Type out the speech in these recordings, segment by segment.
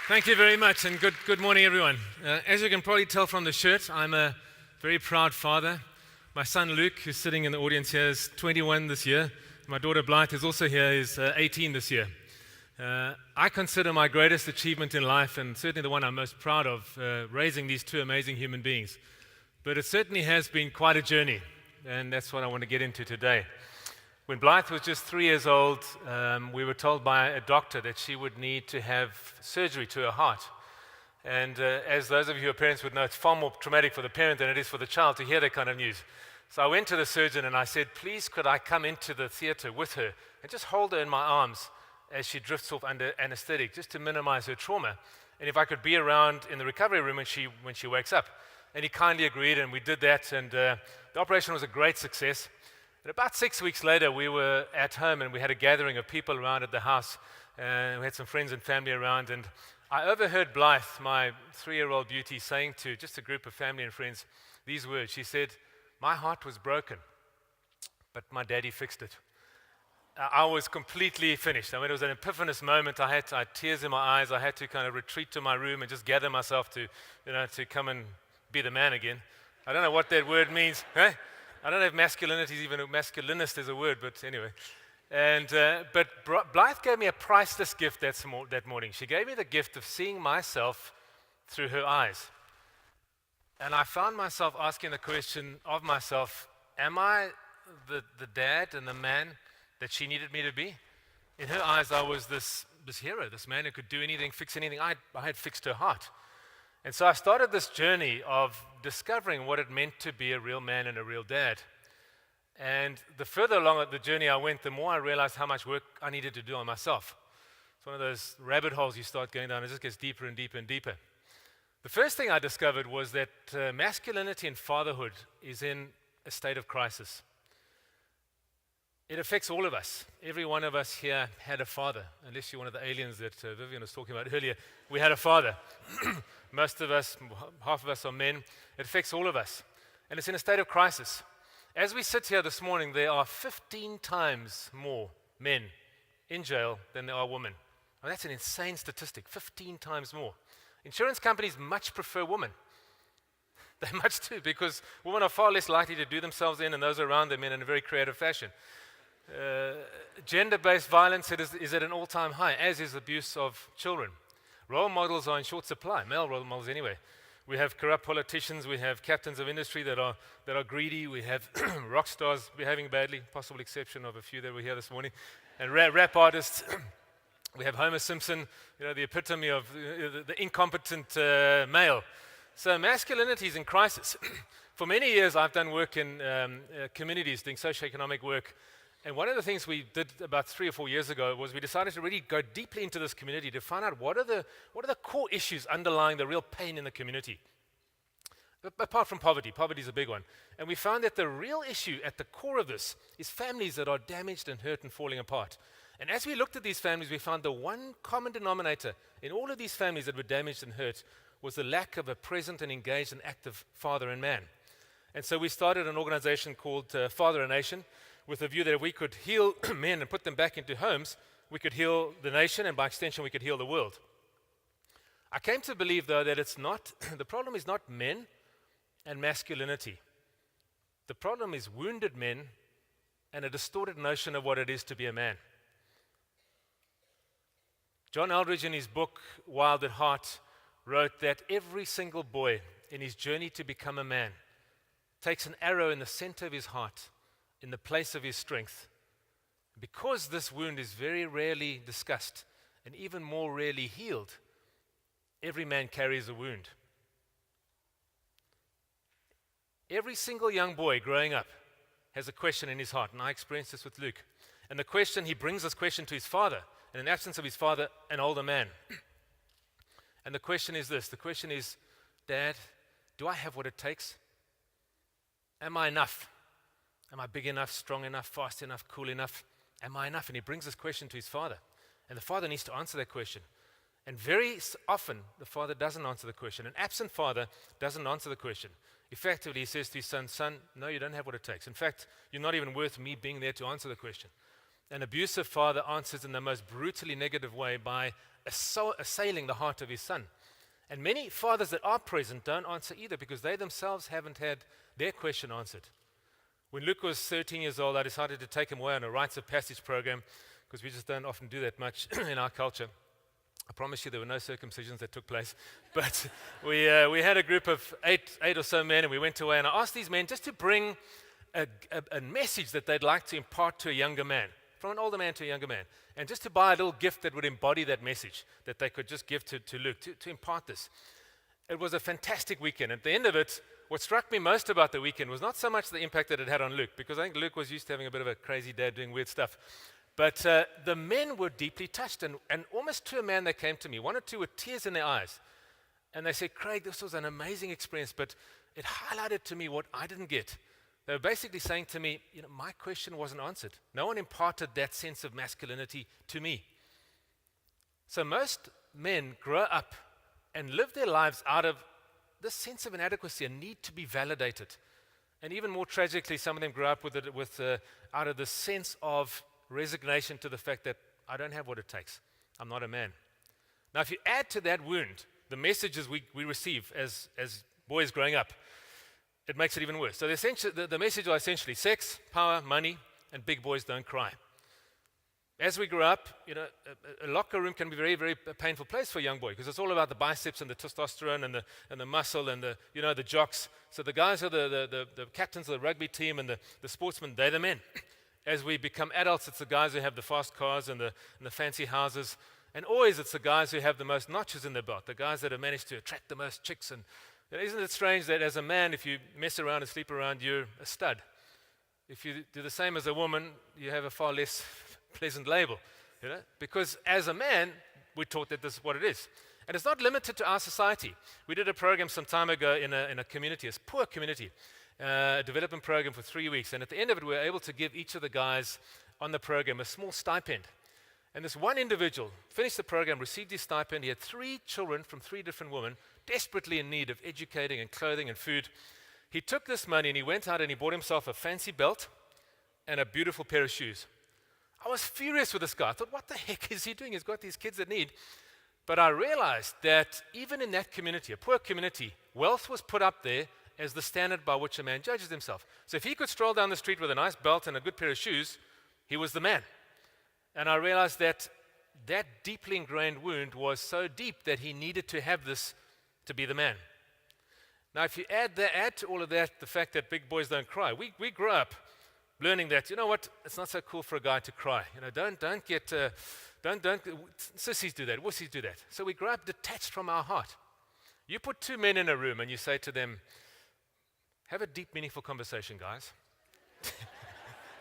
Thank you very much, and good morning, everyone. As you can probably tell from the shirt, I'm a very proud father. My son Luke, who's sitting in the audience here, is 21 this year. My daughter Blythe is also here, is 18 this year. I consider my greatest achievement in life, and certainly the one I'm most proud of, raising these two amazing human beings. But it certainly has been quite a journey, and that's what I want to get into today. When Blythe was just 3 years old, we were told by a doctor that she would need to have surgery to her heart. And as those of you who are parents would know, it's far more traumatic for the parent than it is for the child to hear that kind of news. So I went to the surgeon and I said, please could I come into the theater with her and just hold her in my arms as she drifts off under anesthetic, just to minimize her trauma. And if I could be around in the recovery room when she wakes up. And he kindly agreed, and we did that, and the operation was a great success. And about 6 weeks later, we were at home and we had a gathering of people around at the house. We had some friends and family around, and I overheard Blythe, my 3-year-old beauty, saying to just a group of family and friends these words. She said, "My heart was broken, but my daddy fixed it." I was completely finished. I mean, it was an epiphanous moment. I had tears in my eyes. I had to kind of retreat to my room and just gather myself to come and be the man again. I don't know what that word means. Huh? I don't know if masculinity is even masculinist is a word, but anyway. But Blythe gave me a priceless gift that morning. She gave me the gift of seeing myself through her eyes. And I found myself asking the question of myself, am I the dad and the man that she needed me to be? In her eyes, I was this hero, this man who could do anything, fix anything. I had fixed her heart. And so I started this journey of discovering what it meant to be a real man and a real dad. And the further along the journey I went, the more I realized how much work I needed to do on myself. It's one of those rabbit holes you start going down, it just gets deeper and deeper and deeper. The first thing I discovered was that masculinity and fatherhood is in a state of crisis. It affects all of us. Every one of us here had a father, unless you're one of the aliens that Vivian was talking about earlier. We had a father. Most of us, half of us are men. It affects all of us. And it's in a state of crisis. As we sit here this morning, there are 15 times more men in jail than there are women. Now, that's an insane statistic, 15 times more. Insurance companies much prefer women. They much do, because women are far less likely to do themselves in and those around them in a very creative fashion. Gender-based violence is at an all-time high, as is abuse of children. Role models are in short supply, male role models anyway. We have corrupt politicians, we have captains of industry that are greedy, we have rock stars behaving badly, possible exception of a few that were here this morning, and rap artists. We have Homer Simpson, the epitome of the incompetent male. So masculinity is in crisis. For many years, I've done work in communities, doing socioeconomic work. And one of the things we did about 3 or 4 years ago was we decided to really go deeply into this community to find out what are the core issues underlying the real pain in the community. Apart from poverty is a big one. And we found that the real issue at the core of this is families that are damaged and hurt and falling apart. And as we looked at these families, we found the one common denominator in all of these families that were damaged and hurt was the lack of a present and engaged and active father and man. And so we started an organization called Father and Nation, with a view that if we could heal men and put them back into homes, we could heal the nation, and by extension, we could heal the world. I came to believe, though, that the problem is not men and masculinity. The problem is wounded men and a distorted notion of what it is to be a man. John Eldridge, in his book, Wild at Heart, wrote that every single boy in his journey to become a man takes an arrow in the center of his heart, in the place of his strength. Because this wound is very rarely discussed and even more rarely healed, every man carries a wound. Every single young boy growing up has a question in his heart, and I experienced this with Luke. And he brings this question to his father, and in the absence of his father, an older man. And the question is this, the question is, Dad, do I have what it takes? Am I enough? Am I big enough, strong enough, fast enough, cool enough? Am I enough? And he brings this question to his father. And the father needs to answer that question. And very often, the father doesn't answer the question. An absent father doesn't answer the question. Effectively, he says to his son, no, you don't have what it takes. In fact, you're not even worth me being there to answer the question. An abusive father answers in the most brutally negative way by assailing the heart of his son. And many fathers that are present don't answer either because they themselves haven't had their question answered. When Luke was 13 years old, I decided to take him away on a rites of passage program because we just don't often do that much in our culture. I promise you there were no circumcisions that took place. But we had a group of eight or so men, and we went away, and I asked these men just to bring a message that they'd like to impart to a younger man, from an older man to a younger man, and just to buy a little gift that would embody that message that they could just give to Luke, to impart this. It was a fantastic weekend. At the end of it, what struck me most about the weekend was not so much the impact that it had on Luke, because I think Luke was used to having a bit of a crazy dad doing weird stuff. But the men were deeply touched, and almost to a man they came to me, one or two with tears in their eyes. And they said, Craig, this was an amazing experience, but it highlighted to me what I didn't get. They were basically saying to me, my question wasn't answered. No one imparted that sense of masculinity to me. So most men grow up and live their lives out of this sense of inadequacy, a need to be validated. And even more tragically, some of them grow up out of the sense of resignation to the fact that I don't have what it takes. I'm not a man. Now, if you add to that wound the messages we receive as boys growing up, it makes it even worse. So the message are essentially sex, power, money, and big boys don't cry. As we grow up, a locker room can be a very, very painful place for a young boy because it's all about the biceps and the testosterone and the muscle and the jocks. So the guys are the captains of the rugby team and the sportsmen, they're the men. As we become adults, it's the guys who have the fast cars and the fancy houses. And always it's the guys who have the most notches in their belt, the guys that have managed to attract the most chicks. And isn't it strange that as a man, if you mess around and sleep around, you're a stud? If you do the same as a woman, you have a far less pleasant label. Because as a man, we're taught that this is what it is. And it's not limited to our society. We did a program some time ago in a community, a poor community, a development program for 3 weeks. And at the end of it, we were able to give each of the guys on the program a small stipend. And this one individual finished the program, received his stipend. He had 3 children from 3 different women, desperately in need of educating and clothing and food. He took this money and he went out and he bought himself a fancy belt and a beautiful pair of shoes. I was furious with this guy. I thought, what the heck is he doing? He's got these kids that need. But I realized that even in that community, a poor community, wealth was put up there as the standard by which a man judges himself. So if he could stroll down the street with a nice belt and a good pair of shoes, he was the man. And I realized that deeply ingrained wound was so deep that he needed to have this to be the man. Now, if you add to all of that the fact that big boys don't cry, we grew up learning that, it's not so cool for a guy to cry. Don't sissies do that, wussies do that. So we grow up detached from our heart. You put 2 men in a room and you say to them, have a deep, meaningful conversation, guys.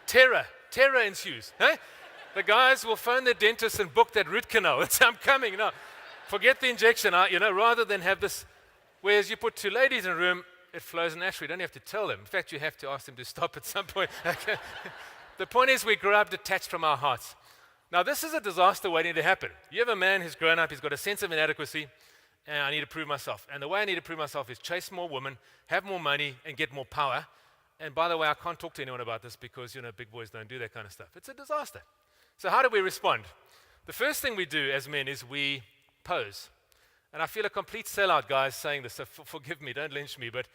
Terror ensues. Huh? The guys will phone their dentist and book that root canal. I'm coming. No, forget the injection. Rather than have this. Whereas you put 2 ladies in a room, it flows naturally. You don't have to tell them. In fact, you have to ask them to stop at some point. Okay. The point is we grew up detached from our hearts. Now, this is a disaster waiting to happen. You have a man who's grown up, he's got a sense of inadequacy, and I need to prove myself. And the way I need to prove myself is chase more women, have more money, and get more power. And by the way, I can't talk to anyone about this because, big boys don't do that kind of stuff. It's a disaster. So how do we respond? The first thing we do as men is we pose. And I feel a complete sellout, guys, saying this, so forgive me, don't lynch me, but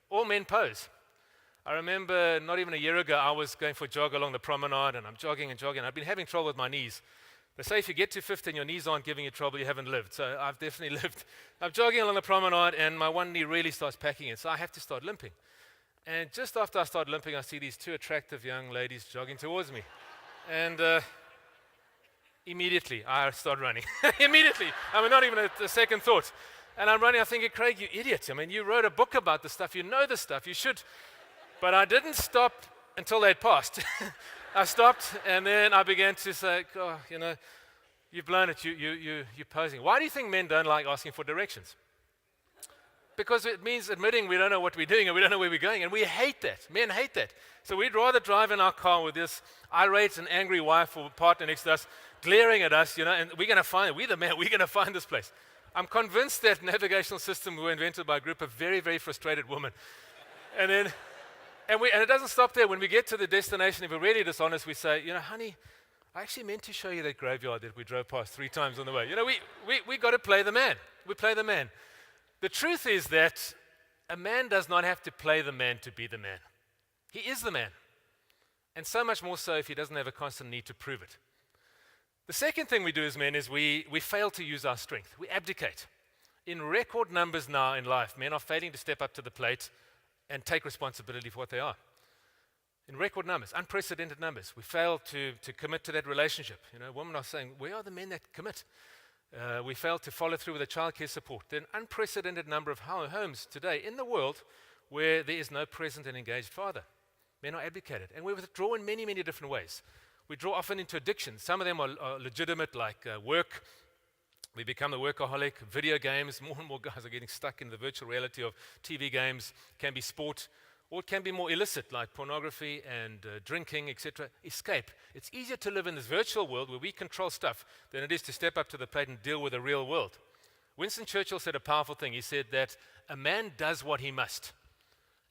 all men pose. I remember not even a year ago, I was going for a jog along the promenade, and I'm jogging. I've been having trouble with my knees. They say if you get to 50 and your knees aren't giving you trouble, you haven't lived. So I've definitely lived. I'm jogging along the promenade, and my one knee really starts packing in, so I have to start limping. And just after I start limping, I see these 2 attractive young ladies jogging towards me. And immediately, I start running. Immediately. Not even a second thought. And I'm running, I'm thinking, Craig, you idiot. You wrote a book about this stuff. You know this stuff. You should. But I didn't stop until they'd passed. I stopped, and then I began to say, you've blown it. You're posing. Why do you think men don't like asking for directions? Because it means admitting we don't know what we're doing and we don't know where we're going. And we hate that. Men hate that. So we'd rather drive in our car with this irate and angry wife or partner next to us, glaring at us, and we're going to find it. We're the man. We're going to find this place. I'm convinced that navigational systems were invented by a group of very, very frustrated women. And it doesn't stop there. When we get to the destination, if we're really dishonest, we say, honey, I actually meant to show you that graveyard that we drove past 3 times on the way. You know, we got to play the man. We play the man. The truth is that a man does not have to play the man to be the man. He is the man. And so much more so if he doesn't have a constant need to prove it. The second thing we do as men is we fail to use our strength. We abdicate. In record numbers now in life, men are failing to step up to the plate and take responsibility for what they are. In record numbers, unprecedented numbers. We fail to commit to that relationship. You know, women are saying, where are the men that commit? We fail to follow through with the childcare support. There are an unprecedented number of homes today in the world where there is no present and engaged father. Men are abdicated. And we withdraw in many, many different ways. We draw often into addiction. Some of them are legitimate, like work. We become the workaholic. Video games. More and more guys are getting stuck in the virtual reality of TV games. It can be sport. Or it can be more illicit, like pornography and drinking, etc. Escape. It's easier to live in this virtual world where we control stuff than it is to step up to the plate and deal with the real world. Winston Churchill said a powerful thing. He said that a man does what he must,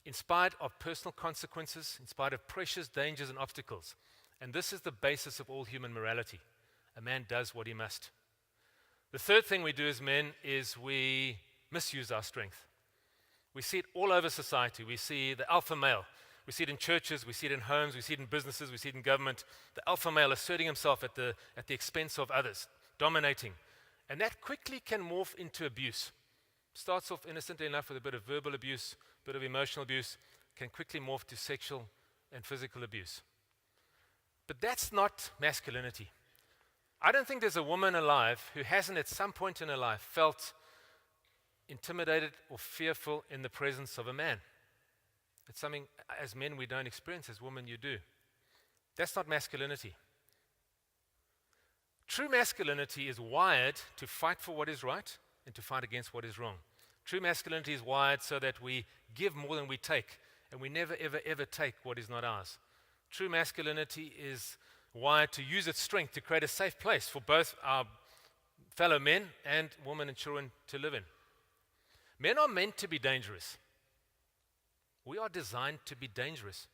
in spite of personal consequences, in spite of pressures, dangers, and obstacles. And this is the basis of all human morality. A man does what he must. The third thing we do as men is we misuse our strength. We see it all over society. We see the alpha male. We see it in churches, we see it in homes, we see it in businesses, we see it in government. The alpha male asserting himself at the expense of others, dominating. And that quickly can morph into abuse. Starts off innocently enough with a bit of verbal abuse, a bit of emotional abuse, can quickly morph to sexual and physical abuse. But that's not masculinity. I don't think there's a woman alive who hasn't at some point in her life felt intimidated or fearful in the presence of a man. It's something as men we don't experience, as women you do. That's not masculinity. True masculinity is wired to fight for what is right and to fight against what is wrong. True masculinity is wired so that we give more than we take, and we never, ever, ever take what is not ours. True masculinity is wired to use its strength to create a safe place for both our fellow men and women and children to live in. Men are meant to be dangerous. We are designed to be dangerous.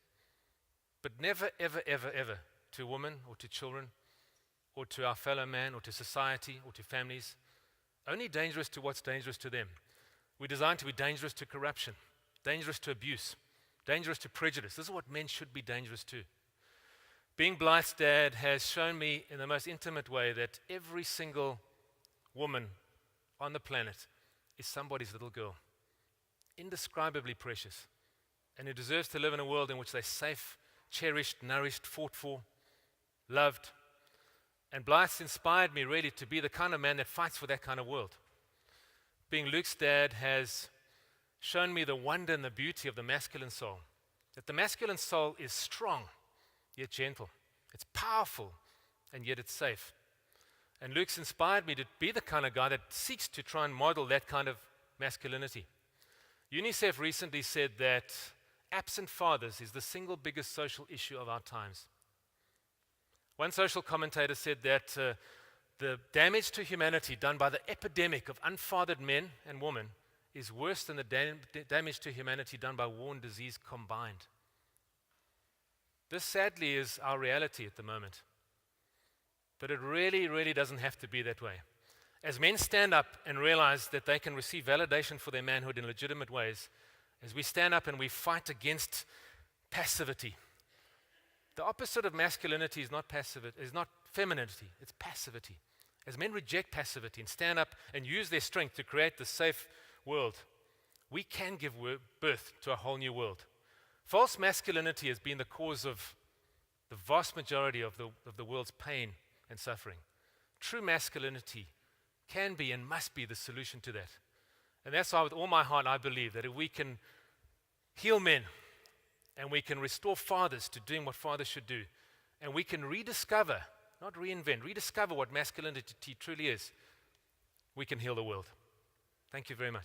But never, ever, ever, ever to women or to children or to our fellow man or to society or to families. Only dangerous to what's dangerous to them. We're designed to be dangerous to corruption, dangerous to abuse, dangerous to prejudice. This is what men should be dangerous to. Being Blythe's dad has shown me in the most intimate way that every single woman on the planet is somebody's little girl, indescribably precious, and who deserves to live in a world in which they're safe, cherished, nourished, fought for, loved. And Blythe's inspired me really to be the kind of man that fights for that kind of world. Being Luke's dad has shown me the wonder and the beauty of the masculine soul, that the masculine soul is strong, yet gentle. It's powerful, and yet it's safe. And Luke's inspired me to be the kind of guy that seeks to try and model that kind of masculinity. UNICEF recently said that absent fathers is the single biggest social issue of our times. One social commentator said that the damage to humanity done by the epidemic of unfathered men and women is worse than the damage to humanity done by war and disease combined. This sadly is our reality at the moment. But it really, really doesn't have to be that way. As men stand up and realize that they can receive validation for their manhood in legitimate ways, as we stand up and we fight against passivity. The opposite of masculinity is not femininity, it's passivity. As men reject passivity and stand up and use their strength to create the safe world, we can give birth to a whole new world. False masculinity has been the cause of the vast majority of the world's pain and suffering. True masculinity can be and must be the solution to that. And that's why with all my heart I believe that if we can heal men and we can restore fathers to doing what fathers should do, and we can rediscover, not reinvent, rediscover what masculinity truly is, we can heal the world. Thank you very much.